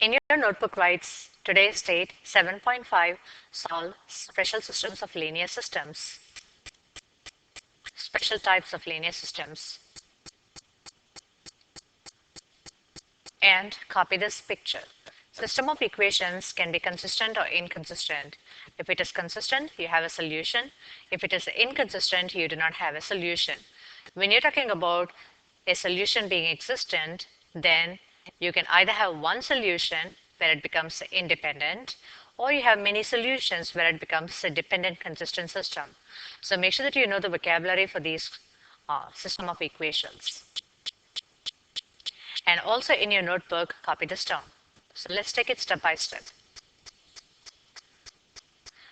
In your notebook writes today's date 7.5 solve special systems of linear systems. Special types of linear systems. And copy this picture. System of equations can be consistent or inconsistent. If it is consistent, you have a solution. If it is inconsistent, you do not have a solution. When you're talking about a solution being existent, then you can either have one solution where it becomes independent, or you have many solutions where it becomes a dependent consistent system. So make sure that you know the vocabulary for these system of equations. And also in your notebook, copy this down. So let's take it step by step.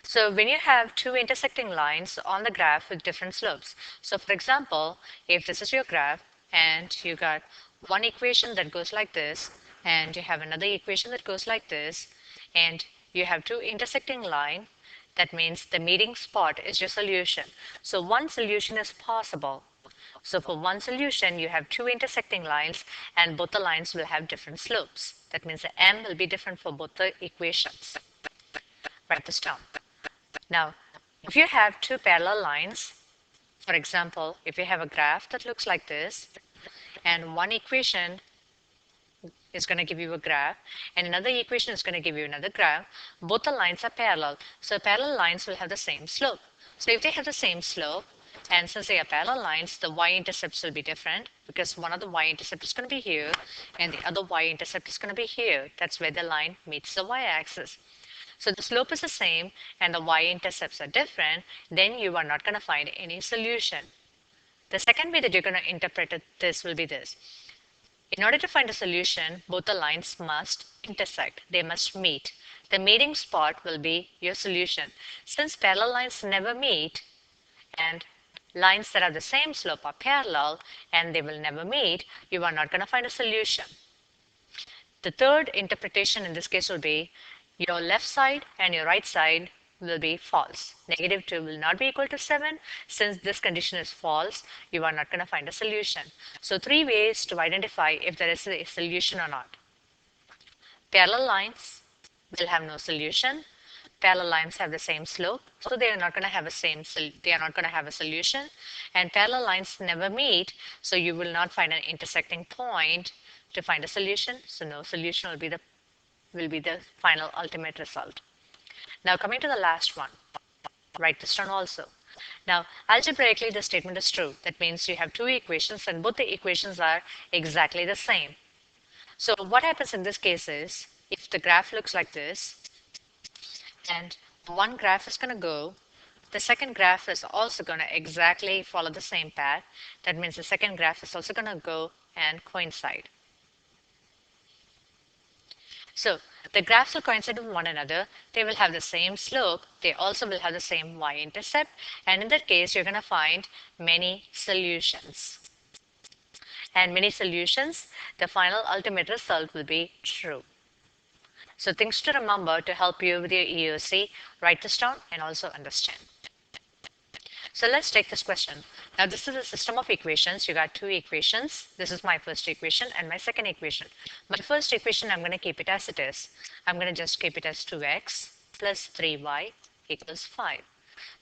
So when you have two intersecting lines on the graph with different slopes. So for example, if this is your graph and you got one equation that goes like this, and you have another equation that goes like this, and you have two intersecting lines, that means the meeting spot is your solution. So one solution is possible. So for one solution, you have two intersecting lines, and both the lines will have different slopes. That means the m will be different for both the equations. Write this down. Now, if you have two parallel lines, for example, if you have a graph that looks like this, and one equation is going to give you a graph, and another equation is going to give you another graph, both the lines are parallel. So parallel lines will have the same slope. So if they have the same slope, and since they are parallel lines, the y-intercepts will be different because one of the y-intercept is going to be here, and the other y-intercept is going to be here. That's where the line meets the y-axis. So the slope is the same and the y-intercepts are different, then you are not going to find any solution. The second way that you're going to interpret this will be this. In order to find a solution, both the lines must intersect. They must meet. The meeting spot will be your solution. Since parallel lines never meet and lines that have the same slope are parallel and they will never meet, you are not going to find a solution. The third interpretation in this case will be your left side and your right side will be false. Negative 2 will not be equal to 7. Since this condition is false, you are not going to find a solution. So three ways to identify if there is a solution or not. Parallel lines will have no solution. Parallel lines have the same slope, so they are not going to have a solution. And parallel lines never meet, so you will not find an intersecting point to find a solution. So no solution will be the final ultimate result. Now coming to the last one, write this down also. Now algebraically the statement is true. That means you have two equations and both the equations are exactly the same. So what happens in this case is, if the graph looks like this, and one graph is going to go, the second graph is also going to exactly follow the same path. That means the second graph is also going to go and coincide. So the graphs will coincide with one another. They will have the same slope. They also will have the same y-intercept. And in that case, you're going to find many solutions. And many solutions, the final ultimate result will be true. So things to remember to help you with your EOC, write this down and also understand. So let's take this question. Now this is a system of equations. You got two equations. This is my first equation and my second equation. My first equation, I'm going to keep it as it is. I'm going to just keep it as 2x plus 3y equals 5.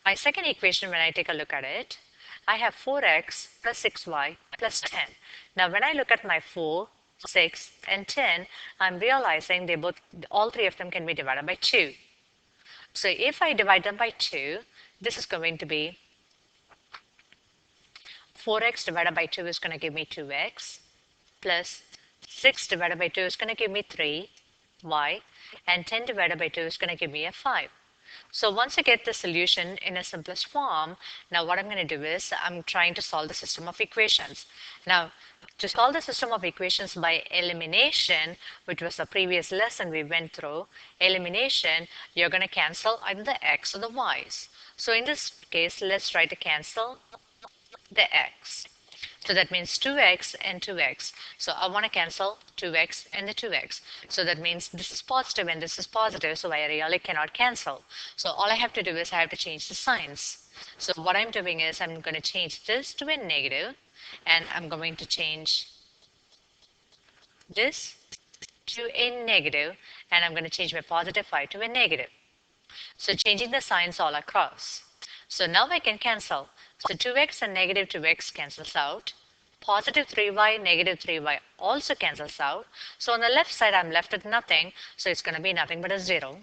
My second equation, when I take a look at it, I have 4x plus 6y plus 10. Now when I look at my 4, 6, and 10, I'm realizing all three of them can be divided by 2. So if I divide them by 2, this is going to be 4x divided by 2 is going to give me 2x, plus 6 divided by 2 is going to give me 3y, and 10 divided by 2 is going to give me a 5. So once I get the solution in a simplest form, now what I'm going to do is I'm trying to solve the system of equations. Now, to solve the system of equations by elimination, which was the previous lesson we went through, elimination, you're going to cancel either the x or the y's. So in this case, let's try to cancel the x. So that means 2x and 2x. So I want to cancel 2x and the 2x. So that means this is positive and this is positive, so I really cannot cancel. So all I have to do is I have to change the signs. So what I'm doing is I'm going to change this to a negative, and I'm going to change this to a negative, and I'm going to change my positive 5 to a negative. So changing the signs all across. So now I can cancel. So 2x and negative 2x cancels out. Positive 3y, negative 3y also cancels out. So on the left side, I'm left with nothing. So it's going to be nothing but a 0.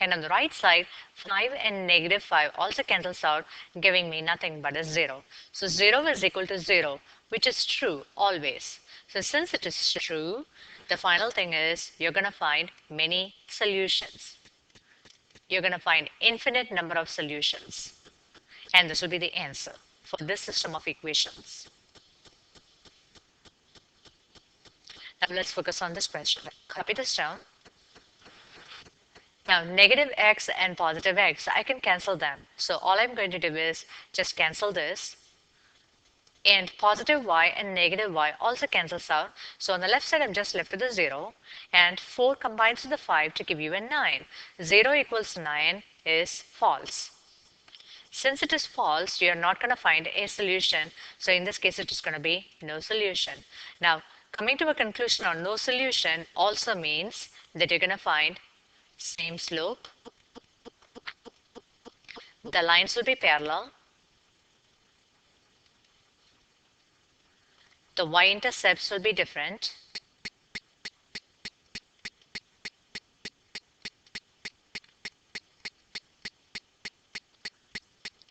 And on the right side, 5 and negative 5 also cancels out, giving me nothing but a 0. So 0 is equal to 0, which is true always. So since it is true, the final thing is you're going to find many solutions. You're going to find infinite number of solutions. And this will be the answer for this system of equations. Now let's focus on this question. Copy this down. Now negative x and positive x, I can cancel them. So all I'm going to do is just cancel this. And positive y and negative y also cancels out. So on the left side, I'm just left with a 0. And 4 combines with the 5 to give you a 9. 0 equals 9 is false. Since it is false, you're not going to find a solution. So in this case, it is going to be no solution. Now, coming to a conclusion on no solution also means that you're going to find same slope. The lines will be parallel. The y-intercepts will be different.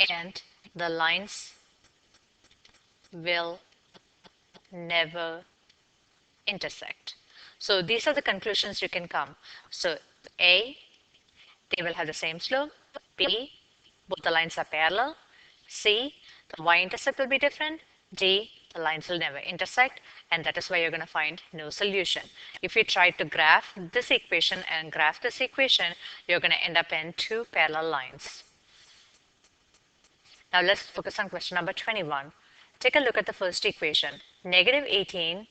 And the lines will never intersect. So these are the conclusions you can come. So A, they will have the same slope. B, both the lines are parallel. C, the y-intercept will be different. D, the lines will never intersect, and that is why you're going to find no solution. If you try to graph this equation and graph this equation, you're going to end up in two parallel lines. Now let's focus on question number 21. Take a look at the first equation. Negative 18,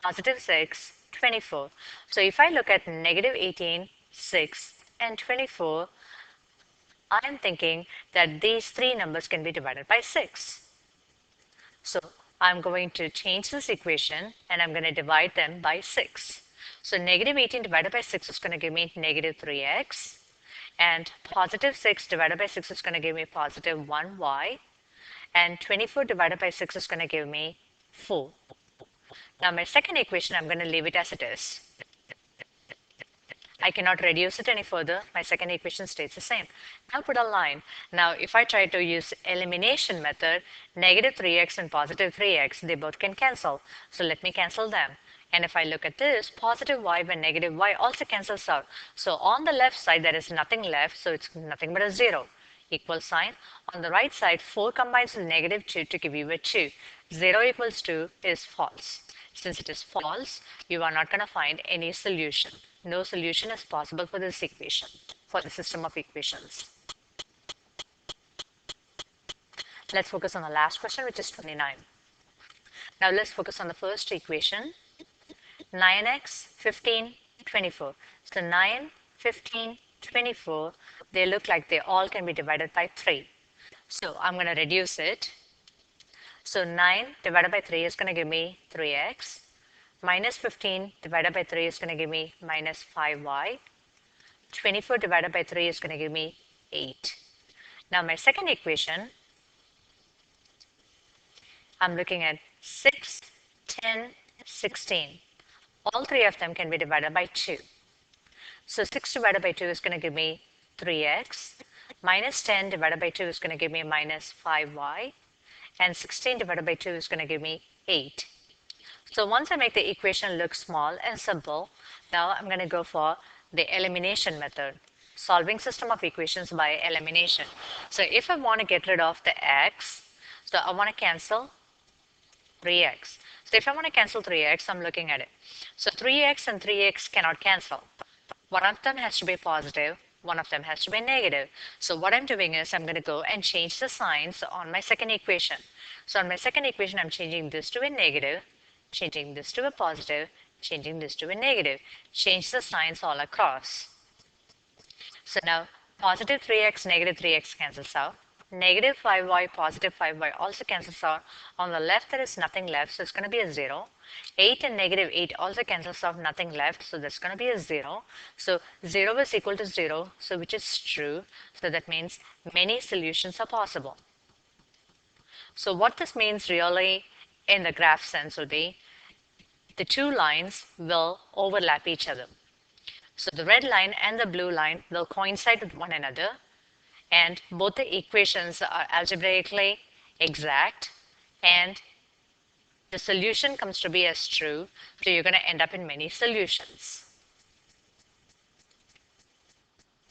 positive 6, 24. So if I look at negative 18, 6, and 24, I am thinking that these three numbers can be divided by 6. So I'm going to change this equation and I'm going to divide them by 6. So negative 18 divided by 6 is going to give me negative 3x. And positive 6 divided by 6 is going to give me positive 1y. And 24 divided by 6 is going to give me 4. Now my second equation, I'm going to leave it as it is. I cannot reduce it any further. My second equation stays the same. Now put a line. Now if I try to use elimination method, negative 3x and positive 3x, they both can cancel. So let me cancel them. And if I look at this, positive y and negative y also cancels out. So on the left side, there is nothing left. So it's nothing but a 0. Equal sign. On the right side, 4 combines with negative 2 to give you a 2. 0 equals 2 is false. Since it is false, you are not going to find any solution. No solution is possible for this equation, for the system of equations. Let's focus on the last question, which is 29. Now let's focus on the first equation. 9x, 15, 24. So 9, 15, 24, they look like they all can be divided by 3. So I'm going to reduce it. So 9 divided by 3 is going to give me 3x. Minus 15 divided by 3 is going to give me minus 5y. 24 divided by 3 is going to give me 8. Now my second equation, I'm looking at 6, 10, 16. All three of them can be divided by 2. So 6 divided by 2 is going to give me 3x. Minus 10 divided by 2 is going to give me minus 5y. And 16 divided by 2 is going to give me 8. So once I make the equation look small and simple, now I'm going to go for the elimination method, solving system of equations by elimination. So if I want to get rid of the x, so I want to cancel 3x. So if I want to cancel 3x, I'm looking at it. So 3x and 3x cannot cancel. One of them has to be positive, one of them has to be negative. So what I'm doing is I'm going to go and change the signs on my second equation. So on my second equation, I'm changing this to a negative, changing this to a positive, changing this to a negative. Change the signs all across. So now positive 3x, negative 3x cancels out. negative 5y, positive 5y also cancels out. On the left, there is nothing left, so it's going to be a 0. 8 and negative 8 also cancels out, nothing left, so that's going to be a 0. So 0 is equal to 0, so which is true. So that means many solutions are possible. So what this means really in the graph sense would be the two lines will overlap each other. So the red line and the blue line will coincide with one another, and both the equations are algebraically exact, and the solution comes to be as true, so you're going to end up in many solutions.